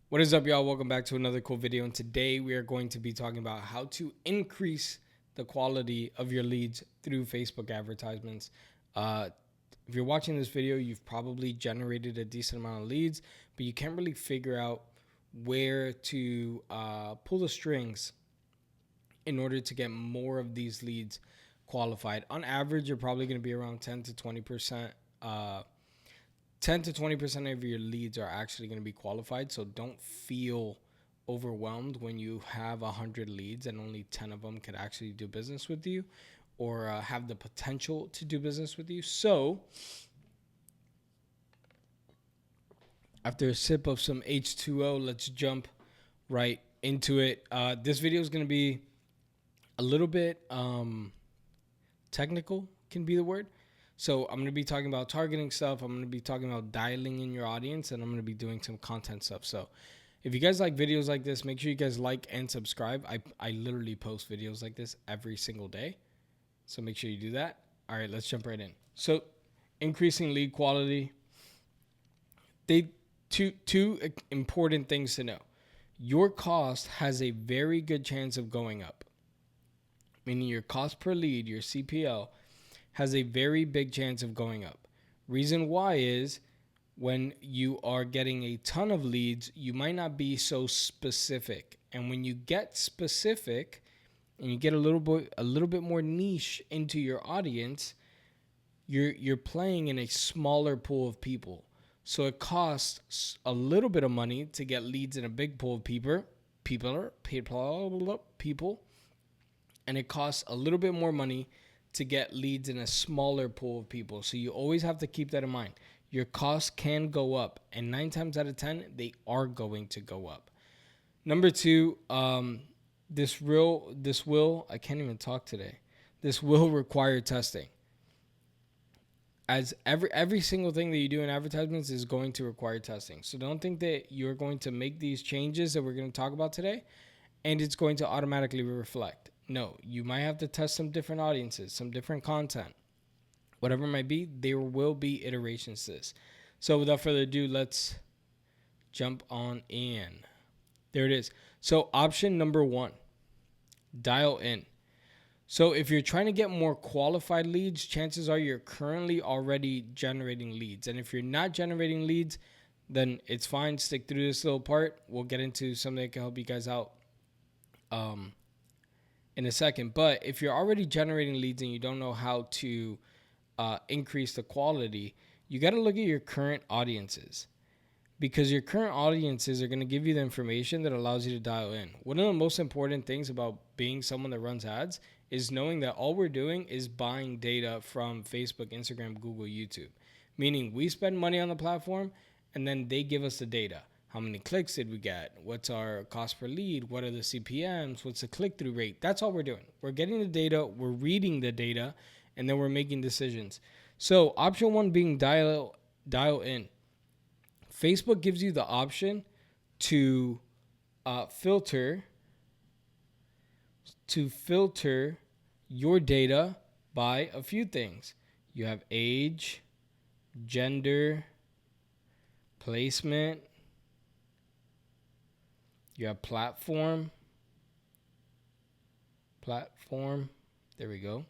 What is up, y'all? Welcome back to another cool video. And today we are going to be talking about how to increase the quality of your leads through Facebook advertisements. If you're watching this video, you've probably generated a decent amount of leads, but you can't really figure out where to pull the strings in order to get more of these leads qualified. On average, you're probably going to be around 10 to 20%. 10 to 20% of your leads are actually going to be qualified. So don't feel overwhelmed when you have 100 leads and only 10 of them could actually do business with you or have the potential to do business with you. So after a sip of some H2O, let's jump right into it. This video is going to be a little bit technical, can be the word. So I'm going to be talking about targeting stuff. I'm going to be talking about dialing in your audience, and I'm going to be doing some content stuff. So if you guys like videos like this, make sure you guys like and subscribe. I literally post videos like this every single day. So make sure you do that. All right, let's jump right in. So increasing lead quality. Two important things to know. Your cost has a very good chance of going up. Meaning your cost per lead, your CPL, has a very big chance of going up. Reason why is when you are getting a ton of leads, you might not be so specific. And when you get specific and you get a little bit more niche into your audience, you're playing in a smaller pool of people. So it costs a little bit of money to get leads in a big pool of people, and it costs a little bit more money to get leads in a smaller pool of people. So you always have to keep that in mind. Your costs can go up, and 9 times out of 10, they are going to go up. Number two, this will, I can't even talk today. This will require testing. As every single thing that you do in advertisements is going to require testing. So don't think that you're going to make these changes that we're going to talk about today and it's going to automatically reflect. No, you might have to test some different audiences, some different content. Whatever it might be, there will be iterations to this. So without further ado, let's jump on in. There it is. So option number 1, dial in. So if you're trying to get more qualified leads, chances are you're currently already generating leads. And if you're not generating leads, then it's fine. Stick through this little part. We'll get into something that can help you guys out in a second. But if you're already generating leads and you don't know how to increase the quality, you got to look at your current audiences, because your current audiences are going to give you the information that allows you to dial in. One of the most important things about being someone that runs ads is knowing that all we're doing is buying data from Facebook, Instagram, Google, YouTube. Meaning we spend money on the platform and then they give us the data. How many clicks did we get? What's our cost per lead? What are the CPMs? What's the click-through rate? That's all we're doing. We're getting the data, we're reading the data, and then we're making decisions. So option 1 being dial in. Facebook gives you the option to filter your data by a few things. You have age, gender, placement. You have platform. There we go.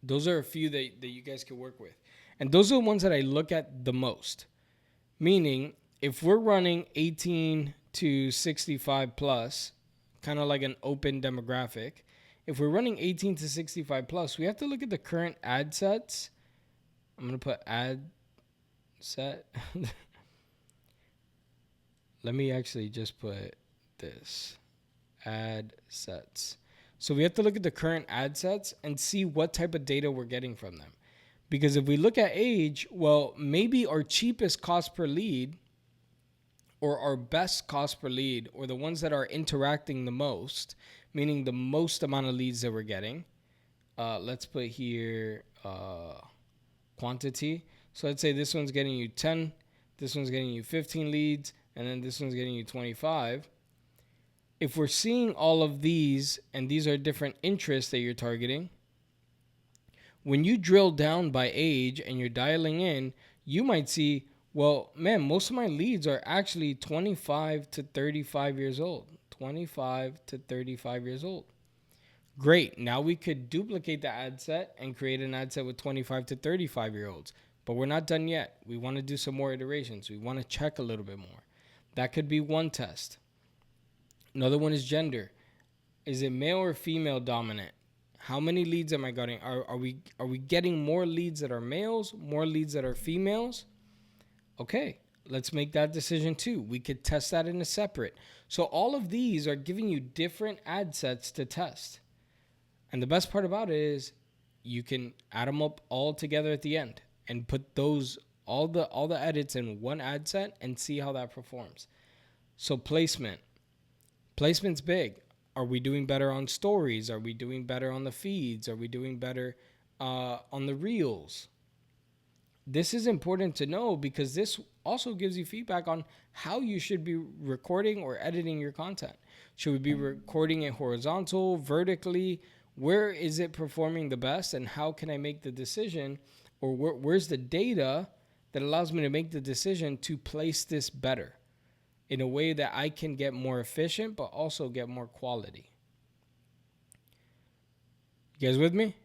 Those are a few that you guys can work with. And those are the ones that I look at the most. Meaning, if we're running 18 to 65 plus, kind of like an open demographic, if we're running 18 to 65 plus, we have to look at the current ad sets. I'm going to put ad set. Let me actually just put this. Ad sets. So we have to look at the current ad sets and see what type of data we're getting from them. Because if we look at age, well, maybe our cheapest cost per lead or our best cost per lead or the ones that are interacting the most, meaning the most amount of leads that we're getting. Let's put here quantity. So let's say this one's getting you 10, this one's getting you 15 leads, and then this one's getting you 25. If we're seeing all of these, and these are different interests that you're targeting, when you drill down by age and you're dialing in, you might see, Well, man, most of my leads are actually 25 to 35 years old. 25 to 35 years old. Great. Now we could duplicate the ad set and create an ad set with 25 to 35-year-olds. But we're not done yet. We want to do some more iterations. We want to check a little bit more. That could be one test. Another one is gender. Is it male or female dominant? How many leads am I getting? Are we getting more leads that are males, more leads that are females? Okay, let's make that decision too. We could test that in a separate. So all of these are giving you different ad sets to test. And the best part about it is you can add them up all together at the end and put those all the edits in one ad set and see how that performs. So placement's big. Are we doing better on stories? Are we doing better on the feeds? Are we doing better on the reels? This is important to know because this also gives you feedback on how you should be recording or editing your content. Should we be recording it horizontal, vertically? Where is it performing the best, and how can I make the decision, or where's the data that allows me to make the decision to place this better in a way that I can get more efficient but also get more quality? You guys with me?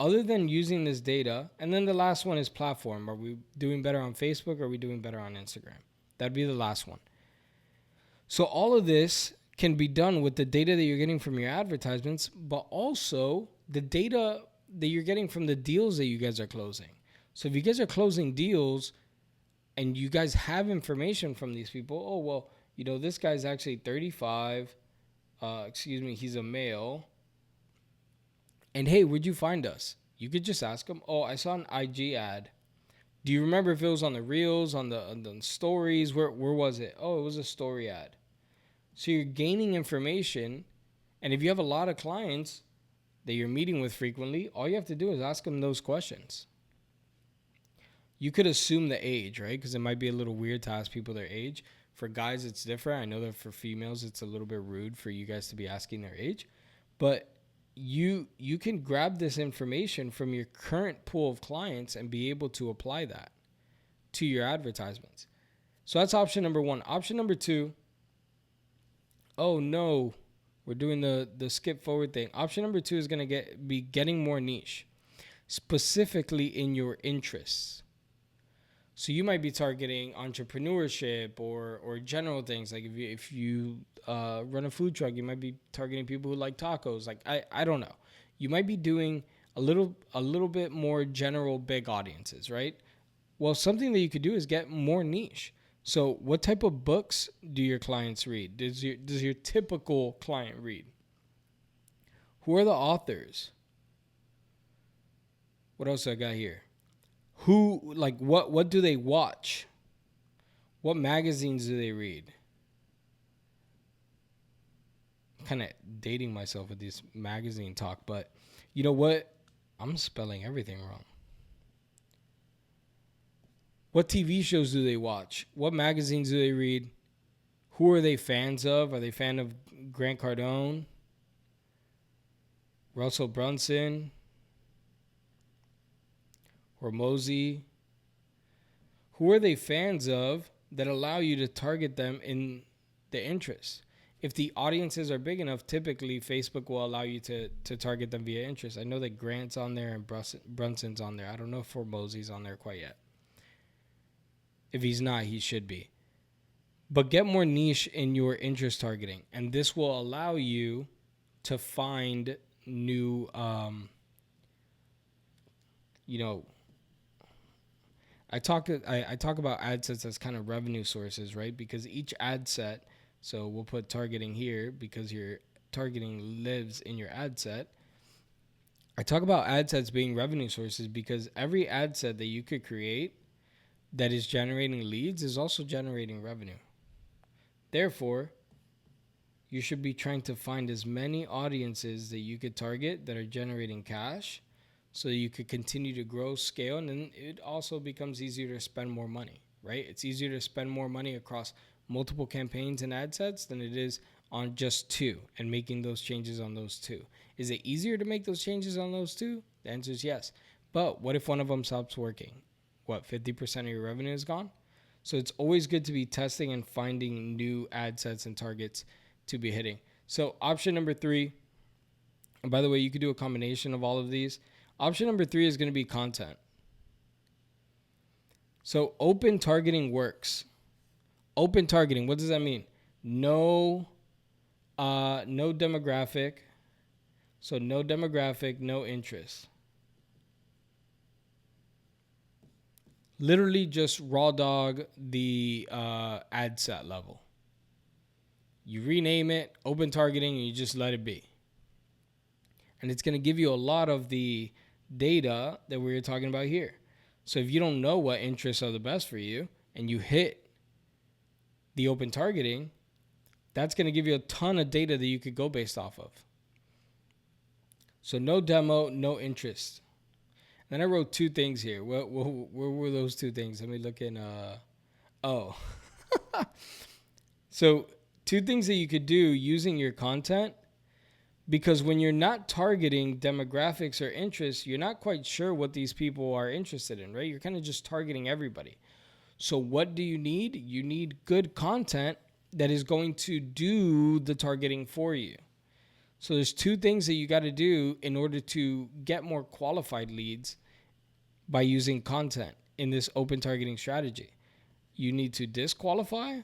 Other than using this data, and then the last one is platform. Are we doing better on Facebook, or are we doing better on Instagram? That'd be the last one. So all of this can be done with the data that you're getting from your advertisements, but also the data that you're getting from the deals that you guys are closing. So if you guys are closing deals and you guys have information from these people, oh, well, this guy's actually 35, he's a male. And hey, where'd you find us? You could just ask him, oh, I saw an IG ad. Do you remember if it was on the reels, on the stories? Where was it? Oh, it was a story ad. So you're gaining information. And if you have a lot of clients that you're meeting with frequently, all you have to do is ask them those questions. You could assume the age, right? Because it might be a little weird to ask people their age. For guys, it's different. I know that for females, it's a little bit rude for you guys to be asking their age. But you can grab this information from your current pool of clients and be able to apply that to your advertisements. So that's option number one. Option number two, oh no, we're doing the skip forward thing. Option number two is going to be getting more niche, specifically in your interests. So you might be targeting entrepreneurship or general things. Like if you run a food truck, you might be targeting people who like tacos. Like I don't know. You might be doing a little bit more general big audiences, right? Well, something that you could do is get more niche. So what type of books do your clients read? Does your typical client read? Who are the authors? What else I got here? What do they watch? What magazines do they read? I'm kind of dating myself with this magazine talk, but you know what? I'm spelling everything wrong. What TV shows do they watch? What magazines do they read? Who are they fans of? Are they fan of Grant Cardone? Russell Brunson? Or Mosey? Who are they fans of that allow you to target them in the interest? If the audiences are big enough, typically Facebook will allow you to target them via interest. I know that Grant's on there and Brunson's on there. I don't know if Mosey's on there quite yet. If he's not, he should be. But get more niche in your interest targeting. And this will allow you to find new, I talk about ad sets as kind of revenue sources, right? Because each ad set, so we'll put targeting here because your targeting lives in your ad set. I talk about ad sets being revenue sources because every ad set that you could create that is generating leads is also generating revenue. Therefore, you should be trying to find as many audiences that you could target that are generating cash so you could continue to grow, scale, and then it also becomes easier to spend more money, right? It's easier to spend more money across multiple campaigns and ad sets than it is on just two and making those changes on those two. Is it easier to make those changes on those two? The answer is yes. But what if one of them stops working? what, 50% of your revenue is gone. So it's always good to be testing and finding new ad sets and targets to be hitting. So option number 3, and by the way, you could do a combination of all of these. Option number 3 is going to be content. So open targeting works. Open targeting, what does that mean? No demographic. So no demographic, no interest. Literally just raw dog the ad set level. You rename it, open targeting, and you just let it be. And it's going to give you a lot of the data that we were talking about here. So if you don't know what interests are the best for you and you hit the open targeting, that's going to give you a ton of data that you could go based off of. So no demo, no interest. Then I wrote 2 things here. Where were those 2 things? Let me look in. So 2 things that you could do using your content, because when you're not targeting demographics or interests, you're not quite sure what these people are interested in, right? You're kind of just targeting everybody. So what do you need? You need good content that is going to do the targeting for you. So there's 2 things that you got to do in order to get more qualified leads by using content in this open targeting strategy. You need to disqualify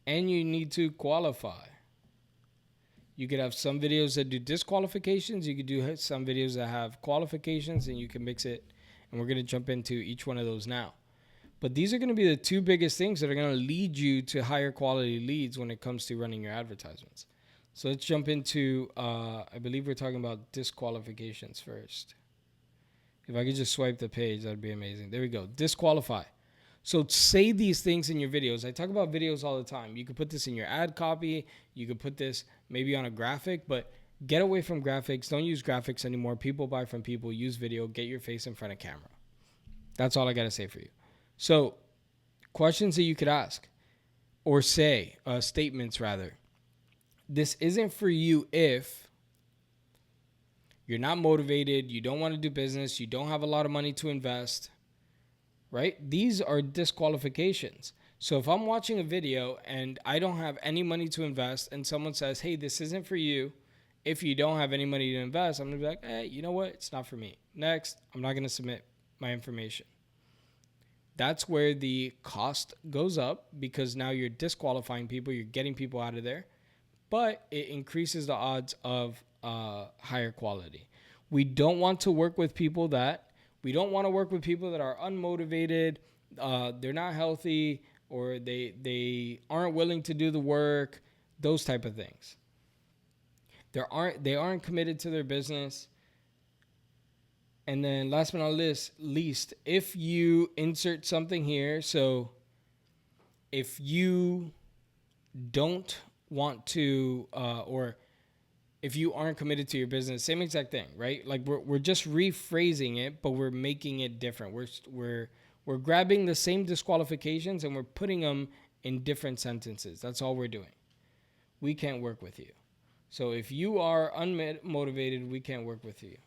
and you need to qualify. You could have some videos that do disqualifications. You could do some videos that have qualifications, and you can mix it. And we're going to jump into each one of those now. But these are going to be the 2 biggest things that are going to lead you to higher quality leads when it comes to running your advertisements. So let's jump into, I believe we're talking about disqualifications first. If I could just swipe the page, that'd be amazing. There we go. Disqualify. So say these things in your videos. I talk about videos all the time. You could put this in your ad copy. You could put this maybe on a graphic, but get away from graphics. Don't use graphics anymore. People buy from people. Use video. Get your face in front of camera. That's all I got to say for you. So questions that you could ask or say, statements rather. This isn't for you if you're not motivated, you don't want to do business, you don't have a lot of money to invest, right? These are disqualifications. So if I'm watching a video and I don't have any money to invest and someone says, hey, this isn't for you if you don't have any money to invest, I'm going to be like, hey, you know what? It's not for me. Next, I'm not going to submit my information. That's where the cost goes up because now you're disqualifying people, you're getting people out of there, but it increases the odds of higher quality. We don't want to work with people that are unmotivated, they're not healthy, or they aren't willing to do the work, those type of things. They aren't committed to their business. And then last but not least, if you insert something here, so if you don't want to, or if you aren't committed to your business, same exact thing, right? Like we're just rephrasing it, but we're making it different. We're grabbing the same disqualifications and we're putting them in different sentences. That's all we're doing. We can't work with you. So if you are unmotivated, we can't work with you.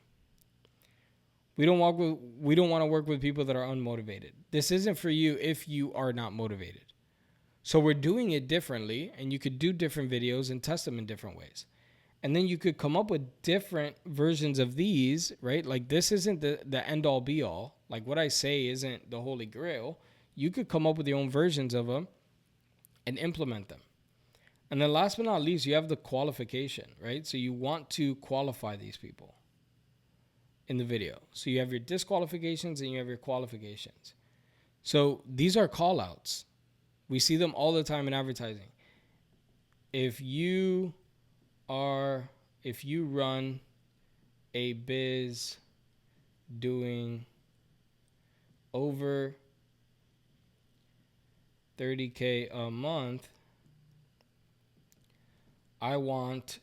We don't want to work with people that are unmotivated. This isn't for you if you are not motivated. So we're doing it differently, and you could do different videos and test them in different ways. And then you could come up with different versions of these, right? Like this isn't the end all be all. Like what I say isn't the holy grail. You could come up with your own versions of them and implement them. And then last but not least, you have the qualification, right? So you want to qualify these people in the video. So you have your disqualifications and you have your qualifications. So these are call outs. We see them all the time in advertising. If you run a biz doing over 30K a month, I want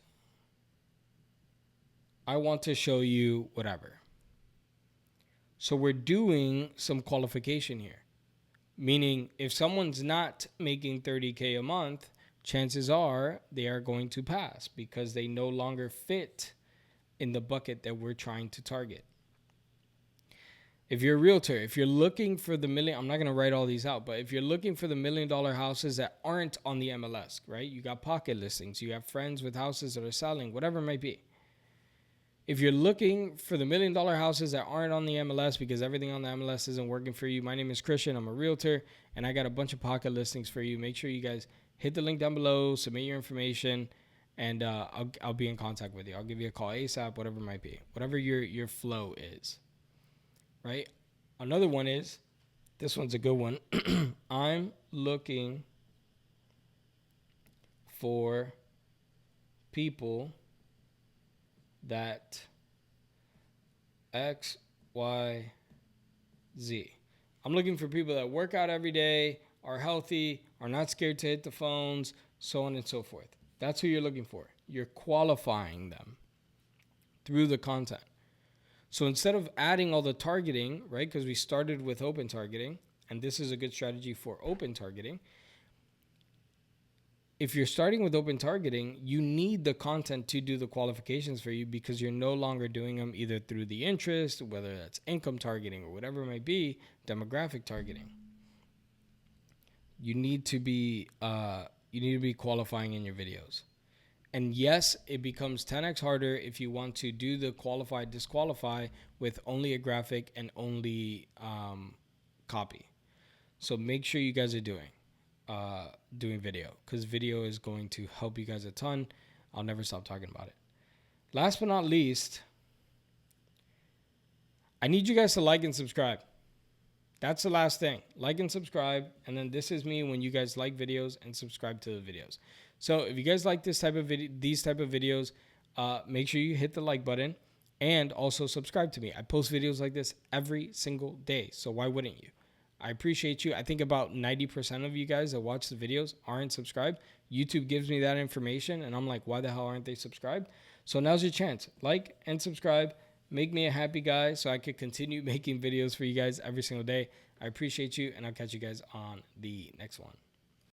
to show you whatever. So we're doing some qualification here. Meaning if someone's not making 30K a month, chances are they are going to pass because they no longer fit in the bucket that we're trying to target. If you're a realtor, if you're looking for the million, I'm not going to write all these out, but if you're looking for the $1 million houses that aren't on the MLS, right? You got pocket listings, you have friends with houses that are selling, whatever it might be. If you're looking for the $1 million houses that aren't on the MLS because everything on the MLS isn't working for you, my name is Kristian. I'm a realtor, and I got a bunch of pocket listings for you. Make sure you guys hit the link down below, submit your information, and I'll be in contact with you. I'll give you a call ASAP, whatever it might be, whatever your flow is. Right? Another one is, this one's a good one. I'm looking for people that X, Y, Z. I'm looking for people that work out every day, are healthy, are not scared to hit the phones, so on and so forth. That's who you're looking for. You're qualifying them through the content. So instead of adding all the targeting, right, because we started with open targeting, and this is a good strategy for open targeting. If you're starting with open targeting, you need the content to do the qualifications for you because you're no longer doing them either through the interest, whether that's income targeting or whatever it might be, demographic targeting. You need to be qualifying in your videos. And yes, it becomes 10x harder if you want to do the qualify, disqualify with only a graphic and only copy. So make sure you guys are doing video, because video is going to help you guys a ton. I'll never stop talking about it. Last but not least, I need you guys to like and subscribe. That's the last thing. Like and subscribe. And then this is me when you guys like videos and subscribe to the videos. So if you guys like these type of videos, make sure you hit the like button and also subscribe to me. I post videos like this every single day. So why wouldn't you? I appreciate you. I think about 90% of you guys that watch the videos aren't subscribed. YouTube gives me that information and I'm like, why the hell aren't they subscribed? So now's your chance. Like and subscribe. Make me a happy guy so I could continue making videos for you guys every single day. I appreciate you, and I'll catch you guys on the next one.